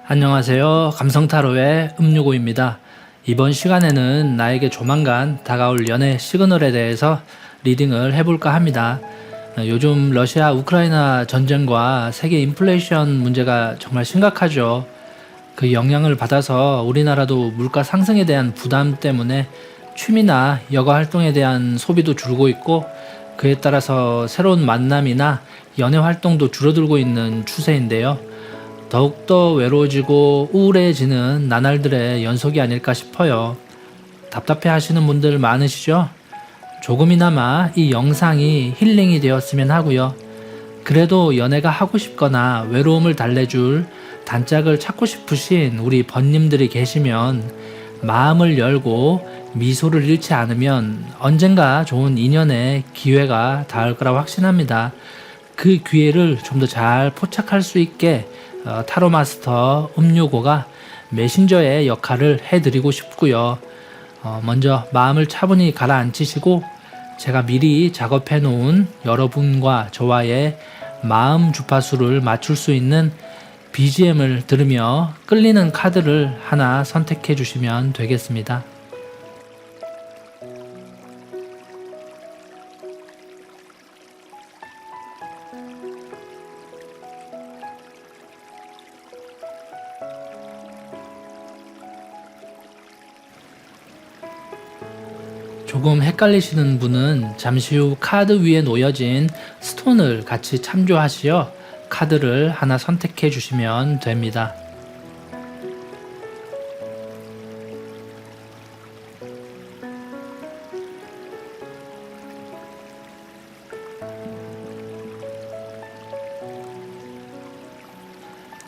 안녕하세요. 감성타로의 음유고입니다. 이번 시간에는 나에게 조만간 다가올 연애 시그널에 대해서 리딩을 해볼까 합니다. 요즘 러시아 우크라이나 전쟁과 세계 인플레이션 문제가 정말 심각하죠. 그 영향을 받아서 우리나라도 물가 상승에 대한 부담 때문에 취미나 여가 활동에 대한 소비도 줄고 있고, 그에 따라서 새로운 만남이나 연애 활동도 줄어들고 있는 추세인데요. 더욱더 외로워지고 우울해지는 나날들의 연속이 아닐까 싶어요. 답답해 하시는 분들 많으시죠? 조금이나마 이 영상이 힐링이 되었으면 하고요. 그래도 연애가 하고 싶거나 외로움을 달래줄 단짝을 찾고 싶으신 우리 번님들이 계시면 마음을 열고 미소를 잃지 않으면 언젠가 좋은 인연의 기회가 닿을 거라고 확신합니다. 그 기회를 좀 더 잘 포착할 수 있게 타로 마스터 음유고가 메신저의 역할을 해드리고 싶고요. 먼저 마음을 차분히 가라앉히시고 제가 미리 작업해 놓은 여러분과 저와의 마음 주파수를 맞출 수 있는 BGM을 들으며 끌리는 카드를 하나 선택해 주시면 되겠습니다. 조금 헷갈리시는 분은 잠시 후 카드 위에 놓여진 스톤을 같이 참조하시어 카드를 하나 선택해 주시면 됩니다.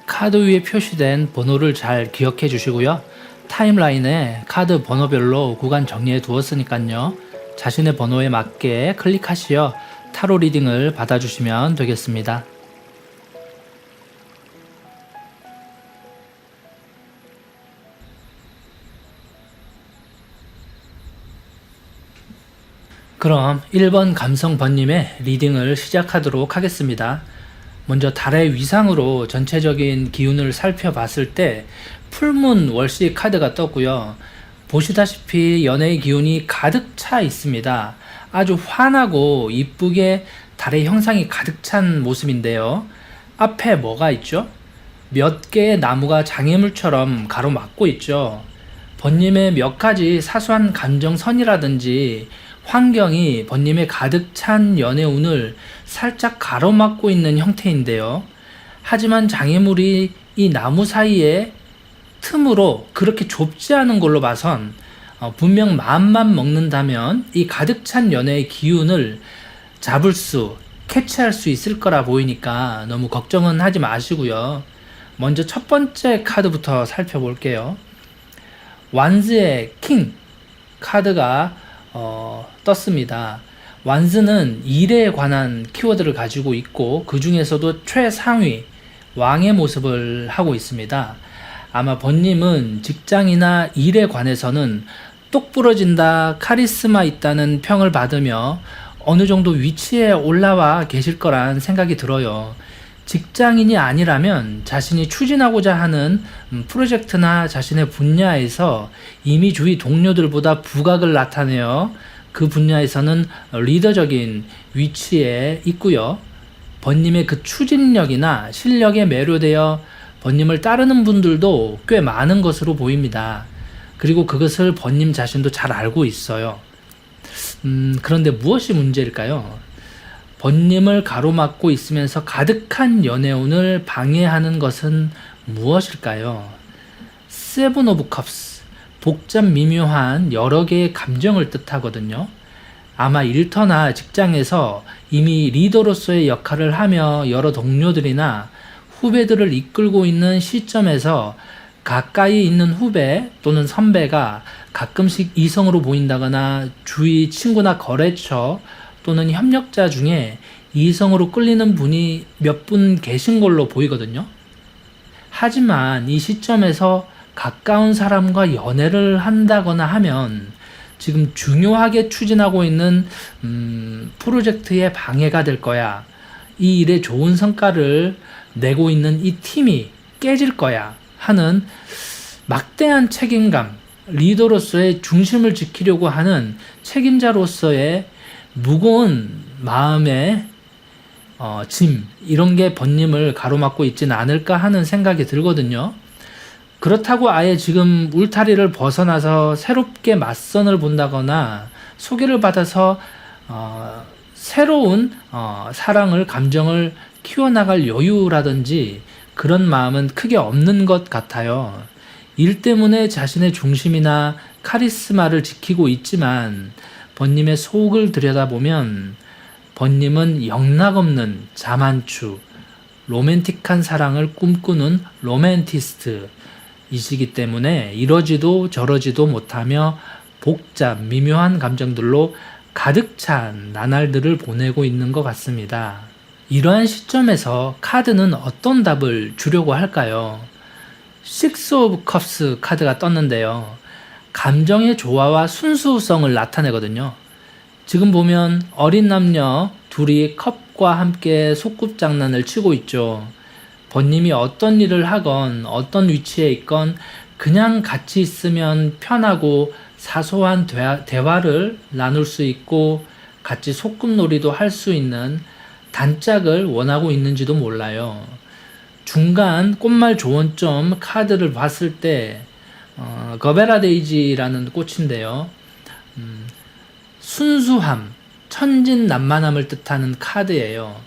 카드 위에 표시된 번호를 잘 기억해 주시고요. 타임라인에 카드 번호별로 구간 정리해 두었으니까요. 자신의 번호에 맞게 클릭하시어 타로 리딩을 받아주시면 되겠습니다. 그럼 1번 감성번님의 리딩을 시작하도록 하겠습니다. 먼저 달의 위상으로 전체적인 기운을 살펴봤을 때 풀문 월시 카드가 떴고요. 보시다시피 연애의 기운이 가득 차 있습니다. 아주 환하고 이쁘게 달의 형상이 가득 찬 모습인데요. 앞에 뭐가 있죠? 몇 개의 나무가 장애물처럼 가로막고 있죠. 번님의 몇 가지 사소한 감정선이라든지 환경이 번님의 가득 찬 연애운을 살짝 가로막고 있는 형태인데요. 하지만 장애물이 이 나무 사이에 틈으로 그렇게 좁지 않은 걸로 봐선 분명 마음만 먹는다면 이 가득 찬 연애의 기운을 잡을 캐치할 수 있을 거라 보이니까 너무 걱정은 하지 마시고요. 먼저 첫 번째 카드부터 살펴볼게요. 완즈의 킹 카드가 떴습니다. 완즈는 일에 관한 키워드를 가지고 있고 그 중에서도 최상위 왕의 모습을 하고 있습니다. 아마 번님은 직장이나 일에 관해서는 똑부러진다, 카리스마 있다는 평을 받으며 어느 정도 위치에 올라와 계실 거란 생각이 들어요. 직장인이 아니라면 자신이 추진하고자 하는 프로젝트나 자신의 분야에서 이미 주위 동료들보다 부각을 나타내어 그 분야에서는 리더적인 위치에 있고요. 번님의 그 추진력이나 실력에 매료되어 번님을 따르는 분들도 꽤 많은 것으로 보입니다. 그리고 그것을 번님 자신도 잘 알고 있어요. 그런데 무엇이 문제일까요? 번님을 가로막고 있으면서 가득한 연애운을 방해하는 것은 무엇일까요? 세븐 오브 컵스, 복잡 미묘한 여러 개의 감정을 뜻하거든요. 아마 일터나 직장에서 이미 리더로서의 역할을 하며 여러 동료들이나 후배들을 이끌고 있는 시점에서 가까이 있는 후배 또는 선배가 가끔씩 이성으로 보인다거나 주위 친구나 거래처 또는 협력자 중에 이성으로 끌리는 분이 몇 분 계신 걸로 보이거든요. 하지만 이 시점에서 가까운 사람과 연애를 한다거나 하면 지금 중요하게 추진하고 있는 프로젝트에 방해가 될 거야. 이 일에 좋은 성과를 내고 있는 이 팀이 깨질 거야. 하는 막대한 책임감, 리더로서의 중심을 지키려고 하는 책임자로서의 무거운 마음의 짐, 이런 게 번님을 가로막고 있지는 않을까 하는 생각이 들거든요. 그렇다고 아예 지금 울타리를 벗어나서 새롭게 맞선을 본다거나 소개를 받아서 새로운 사랑을, 감정을 키워나갈 여유라든지 그런 마음은 크게 없는 것 같아요. 일 때문에 자신의 중심이나 카리스마를 지키고 있지만 번님의 속을 들여다보면 번님은 영락없는 자만추, 로맨틱한 사랑을 꿈꾸는 로맨티스트이시기 때문에 이러지도 저러지도 못하며 복잡, 미묘한 감정들로 가득 찬 나날들을 보내고 있는 것 같습니다. 이러한 시점에서 카드는 어떤 답을 주려고 할까요? 식스 오브 컵스 카드가 떴는데요. 감정의 조화와 순수성을 나타내거든요. 지금 보면 어린 남녀 둘이 컵과 함께 소꿉장난을 치고 있죠. 번님이 어떤 일을 하건 어떤 위치에 있건 그냥 같이 있으면 편하고 사소한 대화를 나눌 수 있고 같이 소꿉놀이도 할 수 있는 단짝을 원하고 있는지도 몰라요. 중간 꽃말 조언점 카드를 봤을 때 거베라 데이지라는 꽃인데요. 순수함, 천진난만함을 뜻하는 카드예요.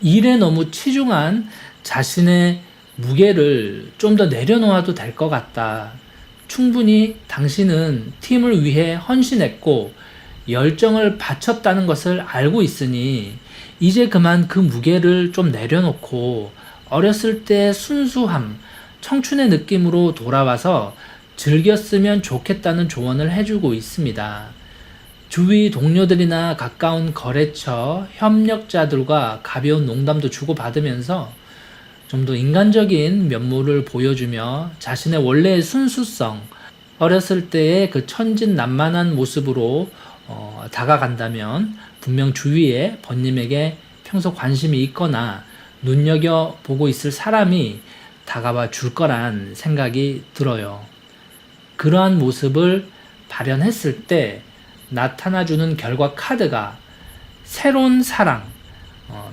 일에 너무 치중한 자신의 무게를 좀 더 내려놓아도 될 것 같다. 충분히 당신은 팀을 위해 헌신했고 열정을 바쳤다는 것을 알고 있으니 이제 그만 그 무게를 좀 내려놓고 어렸을 때 순수함, 청춘의 느낌으로 돌아와서 즐겼으면 좋겠다는 조언을 해주고 있습니다. 주위 동료들이나 가까운 거래처, 협력자들과 가벼운 농담도 주고받으면서 좀 더 인간적인 면모를 보여주며 자신의 원래의 순수성, 어렸을 때의 그 천진난만한 모습으로 다가간다면 분명 주위에 번님에게 평소 관심이 있거나 눈여겨보고 있을 사람이 다가와 줄 거란 생각이 들어요. 그러한 모습을 발현했을 때 나타나주는 결과 카드가 새로운 사랑,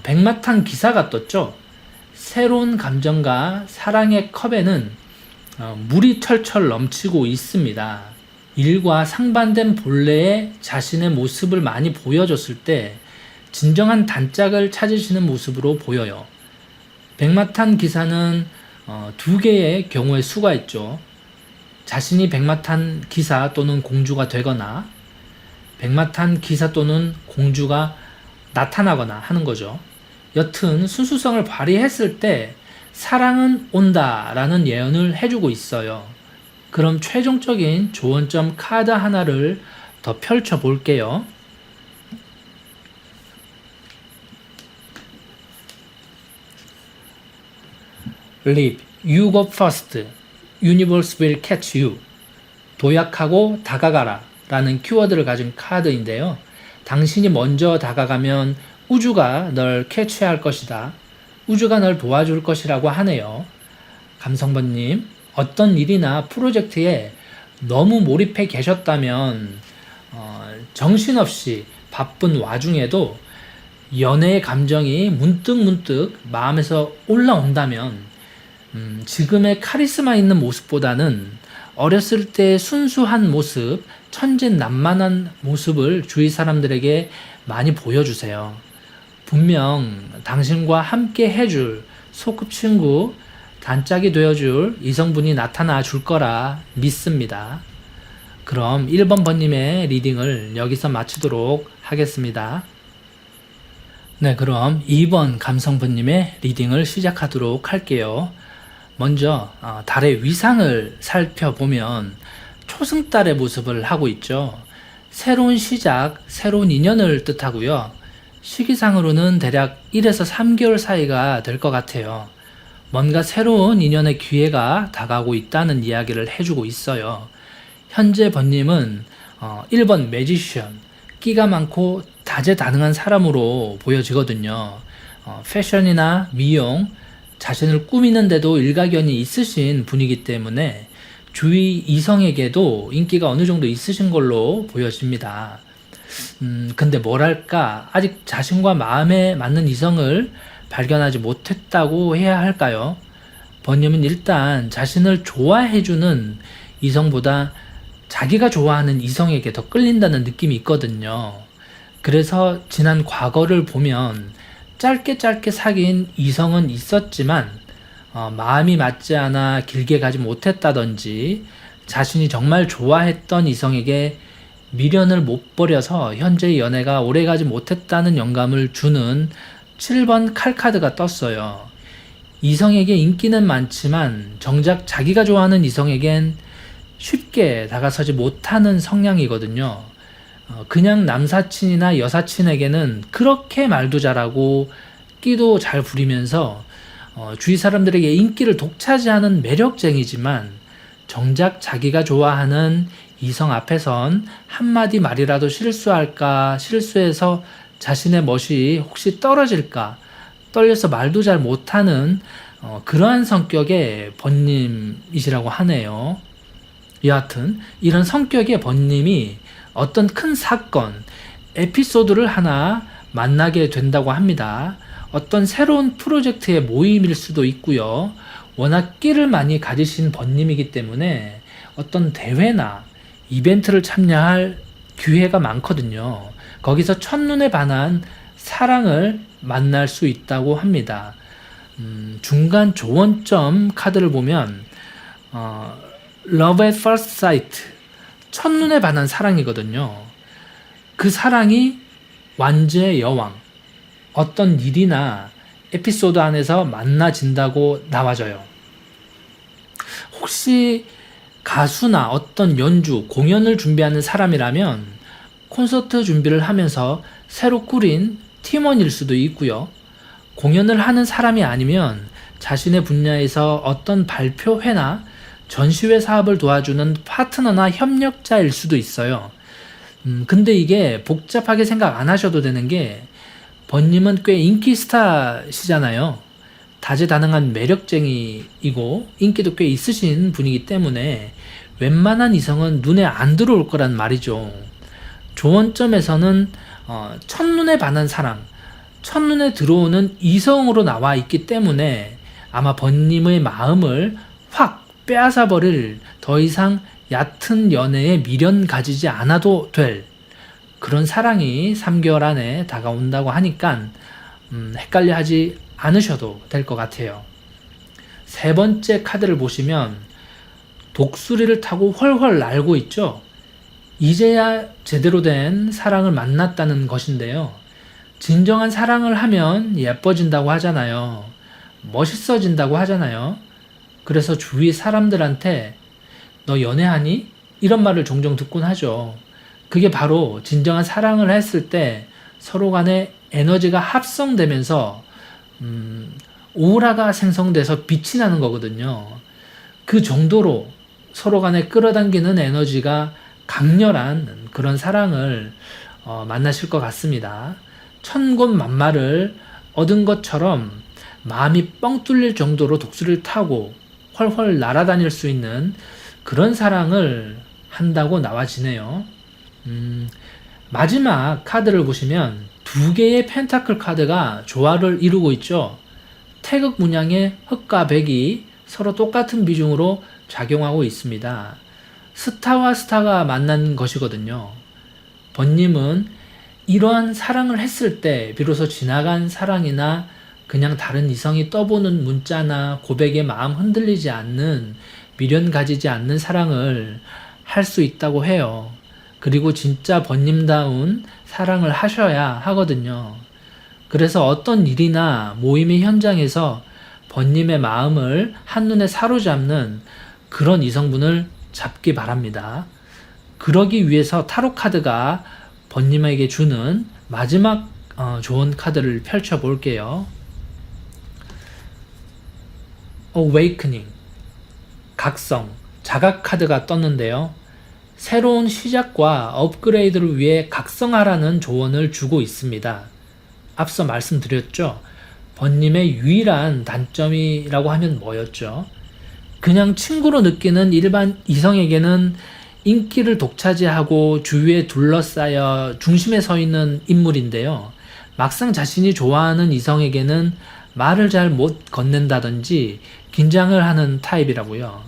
백마탄 기사가 떴죠. 새로운 감정과 사랑의 컵에는 물이 철철 넘치고 있습니다. 일과 상반된 본래의 자신의 모습을 많이 보여줬을 때 진정한 단짝을 찾으시는 모습으로 보여요. 백마탄 기사는 두 개의 경우의 수가 있죠. 자신이 백마탄 기사 또는 공주가 되거나 백마탄 기사 또는 공주가 나타나거나 하는 거죠. 여튼 순수성을 발휘했을 때 사랑은 온다라는 예언을 해주고 있어요. 그럼 최종적인 조언점 카드 하나를 더 펼쳐 볼게요. Live, you go first. Universe will catch you. 도약하고 다가가라 라는 키워드를 가진 카드인데요. 당신이 먼저 다가가면 우주가 널 캐치할 것이다. 우주가 널 도와줄 것이라고 하네요. 감성번님, 어떤 일이나 프로젝트에 너무 몰입해 계셨다면 정신없이 바쁜 와중에도 연애의 감정이 문득문득 마음에서 올라온다면 지금의 카리스마 있는 모습보다는 어렸을 때 순수한 모습, 천진난만한 모습을 주위 사람들에게 많이 보여주세요. 분명 당신과 함께 해줄 소꿉친구, 단짝이 되어줄 이성분이 나타나 줄 거라 믿습니다. 그럼 1번 번님의 리딩을 여기서 마치도록 하겠습니다. 네, 그럼 2번 감성번님의 리딩을 시작하도록 할게요. 먼저 달의 위상을 살펴보면 초승달의 모습을 하고 있죠. 새로운 시작, 새로운 인연을 뜻하고요. 시기상으로는 대략 1에서 3개월 사이가 될 것 같아요. 뭔가 새로운 인연의 기회가 다가오고 있다는 이야기를 해주고 있어요. 현재 번님은 1번 매지션, 끼가 많고 다재다능한 사람으로 보여지거든요. 패션이나 미용, 자신을 꾸미는데도 일가견이 있으신 분이기 때문에 주위 이성에게도 인기가 어느 정도 있으신 걸로 보여집니다. 근데 뭐랄까, 아직 자신과 마음에 맞는 이성을 발견하지 못했다고 해야 할까요? 번님은 일단 자신을 좋아해주는 이성보다 자기가 좋아하는 이성에게 더 끌린다는 느낌이 있거든요. 그래서 지난 과거를 보면 짧게 사귄 이성은 있었지만 마음이 맞지 않아 길게 가지 못했다든지 자신이 정말 좋아했던 이성에게 미련을 못 버려서 현재의 연애가 오래가지 못했다는 영감을 주는 7번 칼카드가 떴어요. 이성에게 인기는 많지만 정작 자기가 좋아하는 이성에겐 쉽게 다가서지 못하는 성향이거든요. 그냥 남사친이나 여사친에게는 그렇게 말도 잘하고 끼도 잘 부리면서 주위 사람들에게 인기를 독차지하는 매력쟁이지만 정작 자기가 좋아하는 이성 앞에선 한마디 말이라도 실수할까, 실수해서 자신의 멋이 혹시 떨어질까, 떨려서 말도 잘 못하는 그러한 성격의 번님이시라고 하네요. 여하튼 이런 성격의 번님이 어떤 큰 사건, 에피소드를 하나 만나게 된다고 합니다. 어떤 새로운 프로젝트의 모임일 수도 있고요. 워낙 끼를 많이 가지신 번님이기 때문에 어떤 대회나 이벤트를 참여할 기회가 많거든요. 거기서 첫눈에 반한 사랑을 만날 수 있다고 합니다. 중간 조언점 카드를 보면 Love at first sight, 첫눈에 반한 사랑이거든요. 그 사랑이 완주의 여왕, 어떤 일이나 에피소드 안에서 만나진다고 나와져요. 혹시 가수나 어떤 연주, 공연을 준비하는 사람이라면 콘서트 준비를 하면서 새로 꾸린 팀원일 수도 있고요. 공연을 하는 사람이 아니면 자신의 분야에서 어떤 발표회나 전시회 사업을 도와주는 파트너나 협력자일 수도 있어요. 근데 이게 복잡하게 생각 안 하셔도 되는 게 번님은 꽤 인기 스타시잖아요. 다재다능한 매력쟁이이고 인기도 꽤 있으신 분이기 때문에 웬만한 이성은 눈에 안 들어올 거란 말이죠. 조언점에서는 첫눈에 반한 사랑, 첫눈에 들어오는 이성으로 나와 있기 때문에 아마 번님의 마음을 확 빼앗아 버릴 더 이상 얕은 연애에 미련 가지지 않아도 될 그런 사랑이 3개월 안에 다가온다고 하니까 헷갈려 하지 않으셔도 될 것 같아요. 세 번째 카드를 보시면 독수리를 타고 훨훨 날고 있죠. 이제야 제대로 된 사랑을 만났다는 것인데요. 진정한 사랑을 하면 예뻐진다고 하잖아요. 멋있어진다고 하잖아요. 그래서 주위 사람들한테 너 연애하니? 이런 말을 종종 듣곤 하죠. 그게 바로 진정한 사랑을 했을 때 서로 간에 에너지가 합성되면서 오라가 생성돼서 빛이 나는 거거든요. 그 정도로 서로 간에 끌어당기는 에너지가 강렬한 그런 사랑을 만나실 것 같습니다. 천곤만마를 얻은 것처럼 마음이 뻥 뚫릴 정도로 독수리를 타고 훨훨 날아다닐 수 있는 그런 사랑을 한다고 나와지네요. 마지막 카드를 보시면 2개의 펜타클 카드가 조화를 이루고 있죠. 태극 문양의 흑과 백이 서로 똑같은 비중으로 작용하고 있습니다. 스타와 스타가 만난 것이거든요. 번님은 이러한 사랑을 했을 때 비로소 지나간 사랑이나 그냥 다른 이성이 떠보는 문자나 고백에 마음 흔들리지 않는, 미련 가지지 않는 사랑을 할 수 있다고 해요. 그리고 진짜 번님다운 사랑을 하셔야 하거든요. 그래서 어떤 일이나 모임의 현장에서 번님의 마음을 한눈에 사로잡는 그런 이성분을 잡기 바랍니다. 그러기 위해서 타로 카드가 번님에게 주는 마지막 좋은 카드를 펼쳐 볼게요. Awakening, 각성, 자각 카드가 떴는데요. 새로운 시작과 업그레이드를 위해 각성하라는 조언을 주고 있습니다. 앞서 말씀드렸죠. 번님의 유일한 단점이라고 하면 뭐였죠? 그냥 친구로 느끼는 일반 이성에게는 인기를 독차지하고 주위에 둘러싸여 중심에 서 있는 인물인데요. 막상 자신이 좋아하는 이성에게는 말을 잘 못 건넨다든지 긴장을 하는 타입이라고요.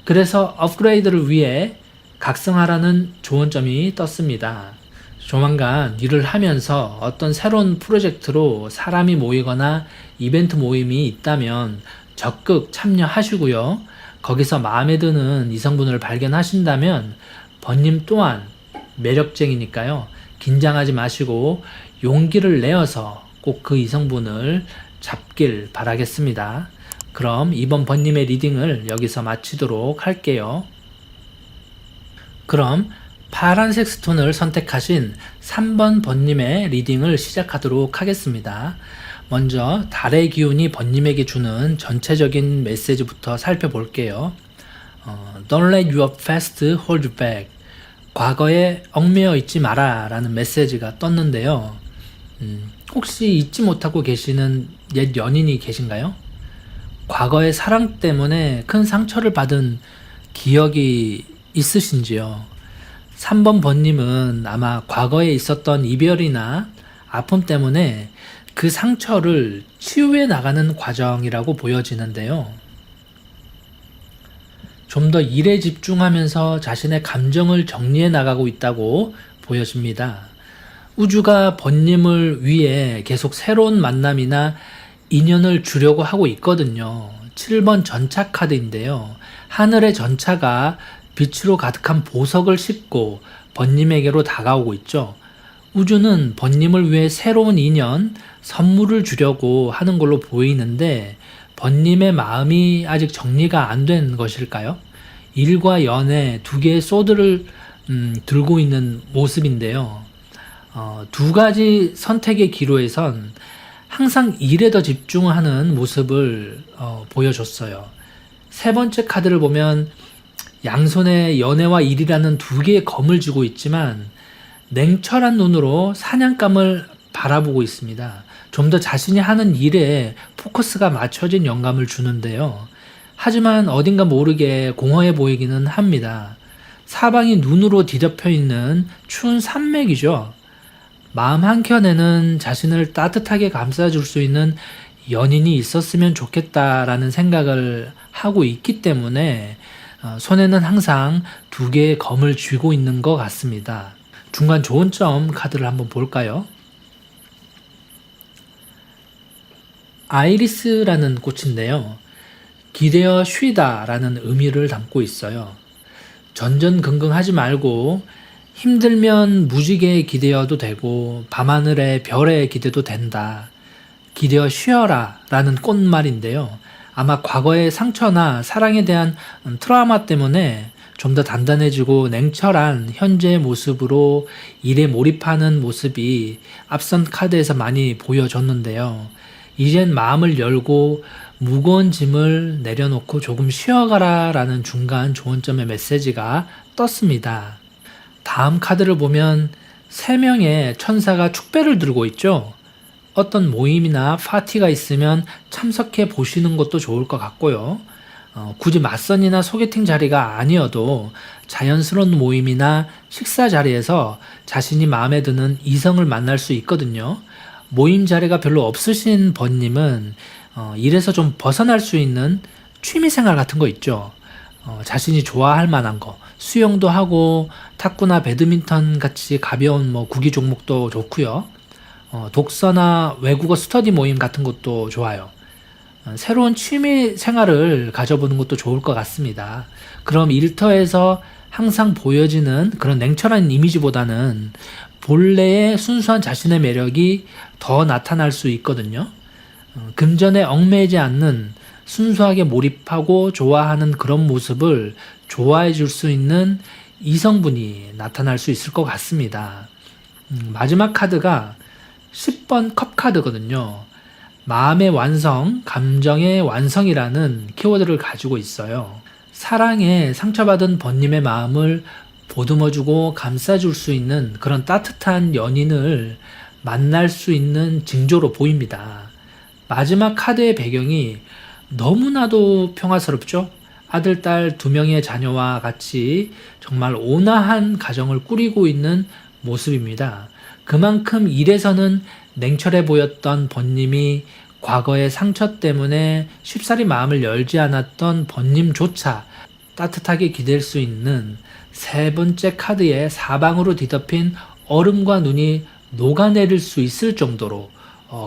그래서 업그레이드를 위해 각성하라는 조언점이 떴습니다. 조만간 일을 하면서 어떤 새로운 프로젝트로 사람이 모이거나 이벤트 모임이 있다면 적극 참여하시고요. 거기서 마음에 드는 이성분을 발견하신다면 번님 또한 매력쟁이니까요. 긴장하지 마시고 용기를 내어서 꼭 그 이성분을 잡길 바라겠습니다. 그럼 이번 번님의 리딩을 여기서 마치도록 할게요. 그럼 파란색 스톤을 선택하신 3번 번님의 리딩을 시작하도록 하겠습니다. 먼저 달의 기운이 번님에게 주는 전체적인 메시지부터 살펴볼게요. Don't let your past hold you back. 과거에 얽매여 있지 마라 라는 메시지가 떴는데요. 혹시 잊지 못하고 계시는 옛 연인이 계신가요? 과거의 사랑 때문에 큰 상처를 받은 기억이 있으신지요? 3번 번님은 아마 과거에 있었던 이별이나 아픔 때문에 그 상처를 치유해 나가는 과정이라고 보여지는데요. 좀 더 일에 집중하면서 자신의 감정을 정리해 나가고 있다고 보여집니다. 우주가 번님을 위해 계속 새로운 만남이나 인연을 주려고 하고 있거든요. 7번 전차 카드인데요. 하늘의 전차가 빛으로 가득한 보석을 싣고 번님에게로 다가오고 있죠. 우주는 번님을 위해 새로운 인연, 선물을 주려고 하는 걸로 보이는데 번님의 마음이 아직 정리가 안 된 것일까요? 일과 연애 두 개의 소드를 들고 있는 모습인데요. 두 가지 선택의 기로에선 항상 일에 더 집중하는 모습을 보여줬어요. 세 번째 카드를 보면 양손에 연애와 일이라는 두 개의 검을 쥐고 있지만 냉철한 눈으로 사냥감을 바라보고 있습니다. 좀 더 자신이 하는 일에 포커스가 맞춰진 영감을 주는데요. 하지만 어딘가 모르게 공허해 보이기는 합니다. 사방이 눈으로 뒤덮여 있는 추운 산맥이죠. 마음 한켠에는 자신을 따뜻하게 감싸줄 수 있는 연인이 있었으면 좋겠다라는 생각을 하고 있기 때문에 손에는 항상 두 개의 검을 쥐고 있는 것 같습니다. 중간 좋은 점 카드를 한번 볼까요? 아이리스라는 꽃인데요. 기대어 쉬다 라는 의미를 담고 있어요. 전전긍긍하지 말고 힘들면 무지개에 기대어도 되고 밤하늘의 별에 기대도 된다. 기대어 쉬어라 라는 꽃말인데요. 아마 과거의 상처나 사랑에 대한 트라우마 때문에 좀 더 단단해지고 냉철한 현재의 모습으로 일에 몰입하는 모습이 앞선 카드에서 많이 보여줬는데요. 이젠 마음을 열고 무거운 짐을 내려놓고 조금 쉬어가라 라는 중간 조언점의 메시지가 떴습니다. 다음 카드를 보면 3명의 천사가 축배를 들고 있죠. 어떤 모임이나 파티가 있으면 참석해 보시는 것도 좋을 것 같고요. 굳이 맞선이나 소개팅 자리가 아니어도 자연스러운 모임이나 식사 자리에서 자신이 마음에 드는 이성을 만날 수 있거든요. 모임 자리가 별로 없으신 번님은 일에서 좀 벗어날 수 있는 취미생활 같은 거 있죠. 자신이 좋아할 만한 거, 수영도 하고 탁구나 배드민턴 같이 가벼운 구기 종목도 좋고요. 독서나 외국어 스터디 모임 같은 것도 좋아요. 새로운 취미 생활을 가져보는 것도 좋을 것 같습니다. 그럼 일터에서 항상 보여지는 그런 냉철한 이미지보다는 본래의 순수한 자신의 매력이 더 나타날 수 있거든요. 금전에 얽매이지 않는 순수하게 몰입하고 좋아하는 그런 모습을 좋아해 줄 수 있는 이성분이 나타날 수 있을 것 같습니다. 마지막 카드가 10번 컵 카드거든요. 마음의 완성, 감정의 완성이라는 키워드를 가지고 있어요. 사랑에 상처받은 번님의 마음을 보듬어주고 감싸줄 수 있는 그런 따뜻한 연인을 만날 수 있는 징조로 보입니다. 마지막 카드의 배경이 너무나도 평화스럽죠? 아들, 딸 두 명의 자녀와 같이 정말 온화한 가정을 꾸리고 있는 모습입니다. 그만큼 일에서는 냉철해 보였던 번님이 과거의 상처 때문에 쉽사리 마음을 열지 않았던 번님조차 따뜻하게 기댈 수 있는 세 번째 카드의 사방으로 뒤덮인 얼음과 눈이 녹아내릴 수 있을 정도로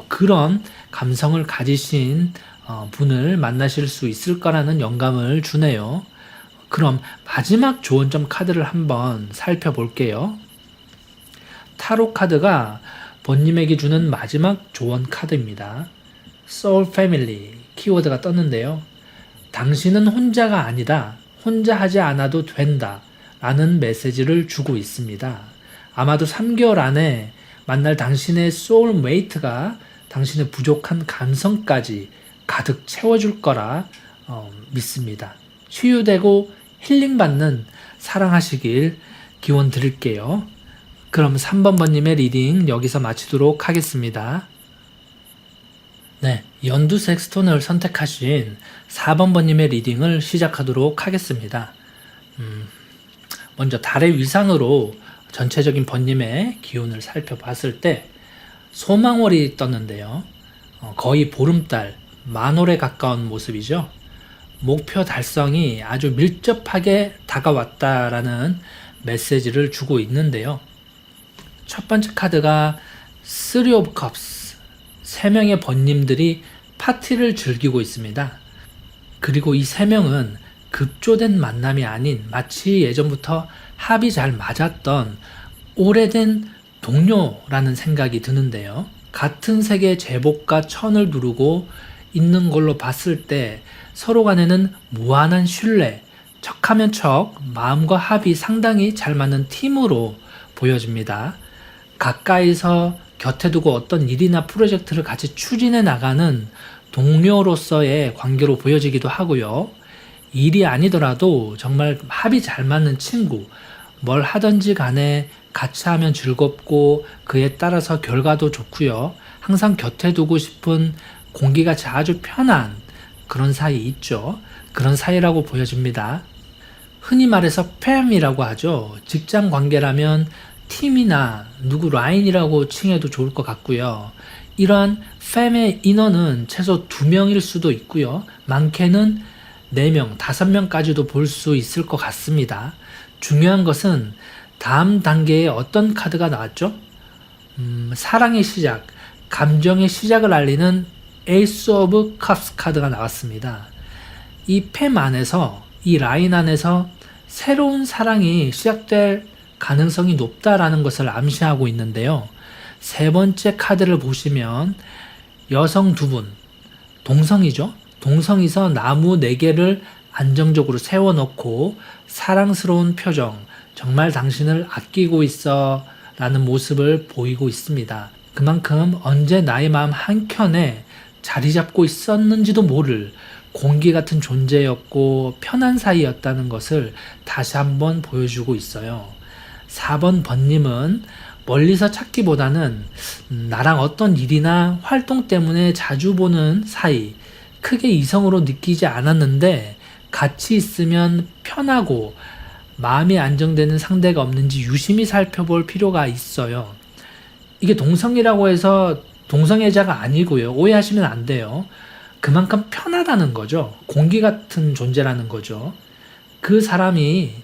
그런 감성을 가지신 분을 만나실 수 있을 거라는 영감을 주네요. 그럼 마지막 조언점 카드를 한번 살펴볼게요. 타로 카드가 번님에게 주는 마지막 조언 카드입니다. Soul Family 키워드가 떴는데요. 당신은 혼자가 아니다. 혼자 하지 않아도 된다. 라는 메시지를 주고 있습니다. 아마도 3개월 안에 만날 당신의 소울메이트가 당신의 부족한 감성까지 가득 채워줄 거라 믿습니다. 치유되고 힐링받는 사랑하시길 기원 드릴게요. 그럼 3번 번님의 리딩 여기서 마치도록 하겠습니다. 네, 연두색 스톤을 선택하신 4번 번님의 리딩을 시작하도록 하겠습니다. 먼저 달의 위상으로 전체적인 번님의 기운을 살펴봤을 때 소망월이 떴는데요. 거의 보름달, 만월에 가까운 모습이죠. 목표 달성이 아주 밀접하게 다가왔다라는 메시지를 주고 있는데요. 첫 번째 카드가 Three of Cups, 3명의 번님들이 파티를 즐기고 있습니다. 그리고 이 3명은 급조된 만남이 아닌 마치 예전부터 합이 잘 맞았던 오래된 동료라는 생각이 드는데요. 같은 색의 제복과 천을 두르고 있는 걸로 봤을 때 서로 간에는 무한한 신뢰, 척하면 척, 마음과 합이 상당히 잘 맞는 팀으로 보여집니다. 가까이서 곁에 두고 어떤 일이나 프로젝트를 같이 추진해 나가는 동료로서의 관계로 보여지기도 하고요. 일이 아니더라도 정말 합이 잘 맞는 친구, 뭘 하든지 간에 같이 하면 즐겁고 그에 따라서 결과도 좋고요. 항상 곁에 두고 싶은 공기가 아주 편한 그런 사이 있죠. 그런 사이라고 보여집니다. 흔히 말해서 팸이라고 하죠. 직장 관계라면 팀이나 누구 라인이라고 칭해도 좋을 것 같고요. 이러한 팸의 인원은 최소 2명일 수도 있고요. 많게는 4명, 5명까지도 볼 수 있을 것 같습니다. 중요한 것은 다음 단계에 어떤 카드가 나왔죠? 사랑의 시작, 감정의 시작을 알리는 에이스 오브 컵스 카드가 나왔습니다. 이 팸 안에서, 이 라인 안에서 새로운 사랑이 시작될 가능성이 높다라는 것을 암시하고 있는데요. 세 번째 카드를 보시면 여성 2분, 동성이죠. 동성이서 나무 4개를 안정적으로 세워놓고 사랑스러운 표정, 정말 당신을 아끼고 있어 라는 모습을 보이고 있습니다. 그만큼 언제 나의 마음 한켠에 자리 잡고 있었는지도 모를 공기 같은 존재였고 편한 사이였다는 것을 다시 한번 보여주고 있어요. 4번 번님은 멀리서 찾기보다는 나랑 어떤 일이나 활동 때문에 자주 보는 사이, 크게 이성으로 느끼지 않았는데 같이 있으면 편하고 마음이 안정되는 상대가 없는지 유심히 살펴볼 필요가 있어요. 이게 동성이라고 해서 동성애자가 아니고요. 오해하시면 안 돼요. 그만큼 편하다는 거죠. 공기 같은 존재라는 거죠. 그 사람이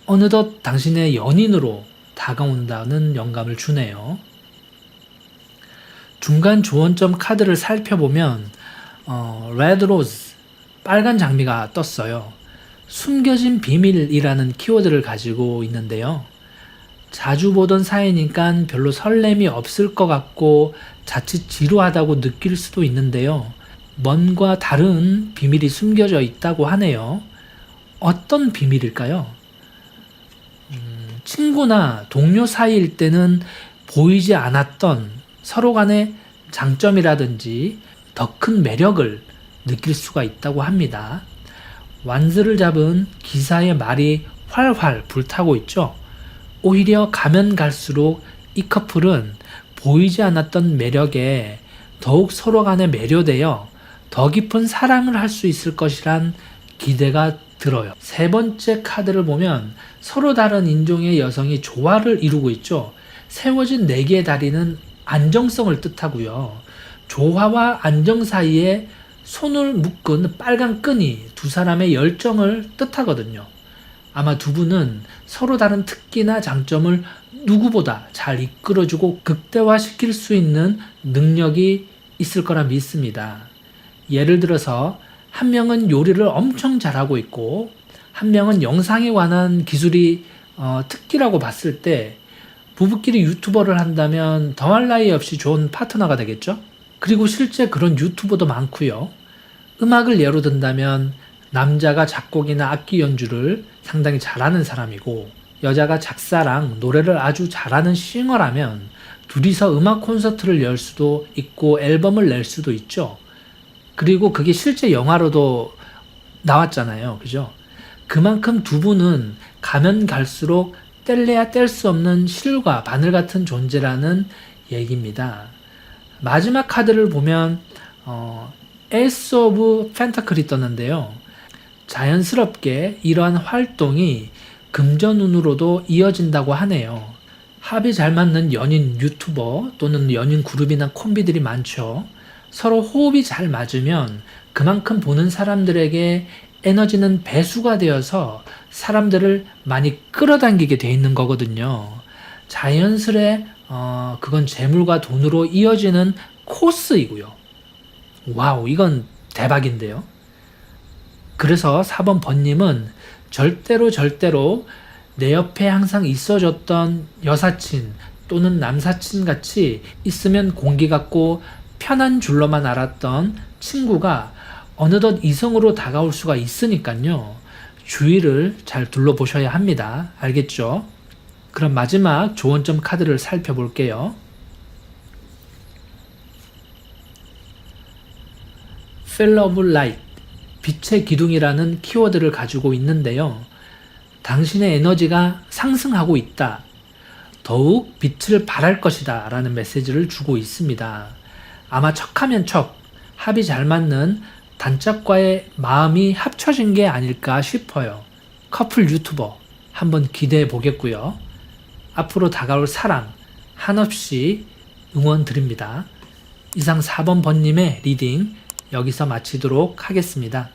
어느덧 당신의 연인으로 다가온다는 영감을 주네요. 중간 조언점 카드를 살펴보면 레드 로즈, 빨간 장미가 떴어요. 숨겨진 비밀이라는 키워드를 가지고 있는데요. 자주 보던 사이니까 별로 설렘이 없을 것 같고 자칫 지루하다고 느낄 수도 있는데요. 뭔가 다른 비밀이 숨겨져 있다고 하네요. 어떤 비밀일까요? 친구나 동료 사이일 때는 보이지 않았던 서로 간의 장점이라든지 더 큰 매력을 느낄 수가 있다고 합니다. 완스를 잡은 기사의 말이 활활 불타고 있죠. 오히려 가면 갈수록 이 커플은 보이지 않았던 매력에 더욱 서로 간에 매료되어 더 깊은 사랑을 할 수 있을 것이란 기대가 들어요. 세 번째 카드를 보면 서로 다른 인종의 여성이 조화를 이루고 있죠. 세워진 4개의 다리는 안정성을 뜻하고요. 조화와 안정 사이에 손을 묶은 빨간 끈이 두 사람의 열정을 뜻하거든요. 아마 두 분은 서로 다른 특기나 장점을 누구보다 잘 이끌어주고 극대화시킬 수 있는 능력이 있을 거라 믿습니다. 예를 들어서 한 명은 요리를 엄청 잘하고 있고 한 명은 영상에 관한 기술이 특기라고 봤을 때 부부끼리 유튜버를 한다면 더할 나위 없이 좋은 파트너가 되겠죠? 그리고 실제 그런 유튜버도 많고요. 음악을 예로 든다면 남자가 작곡이나 악기 연주를 상당히 잘하는 사람이고 여자가 작사랑 노래를 아주 잘하는 싱어라면 둘이서 음악 콘서트를 열 수도 있고 앨범을 낼 수도 있죠. 그리고 그게 실제 영화로도 나왔잖아요. 그죠? 그만큼 두 분은 가면 갈수록 뗄래야 뗄 수 없는 실과 바늘 같은 존재라는 얘기입니다. 마지막 카드를 보면 에이스 오브 펜타클이 떴는데요. 자연스럽게 이러한 활동이 금전운으로도 이어진다고 하네요. 합이 잘 맞는 연인 유튜버 또는 연인 그룹이나 콤비들이 많죠. 서로 호흡이 잘 맞으면 그만큼 보는 사람들에게 에너지는 배수가 되어서 사람들을 많이 끌어당기게 돼 있는 거거든요. 자연스레 그건 재물과 돈으로 이어지는 코스이고요. 와우, 이건 대박인데요. 그래서 4번 번님은 절대로 내 옆에 항상 있어줬던 여사친 또는 남사친 같이 있으면 공기 같고 편한 줄로만 알았던 친구가 어느덧 이성으로 다가올 수가 있으니까요. 주위를 잘 둘러보셔야 합니다. 알겠죠? 그럼 마지막 조언점 카드를 살펴볼게요. Feel of Light, 빛의 기둥이라는 키워드를 가지고 있는데요. 당신의 에너지가 상승하고 있다. 더욱 빛을 발할 것이다. 라는 메시지를 주고 있습니다. 아마 척하면 척, 합이 잘 맞는 단짝과의 마음이 합쳐진 게 아닐까 싶어요. 커플 유튜버 한번 기대해 보겠고요. 앞으로 다가올 사랑 한없이 응원 드립니다. 이상 4번 번님의 리딩 여기서 마치도록 하겠습니다.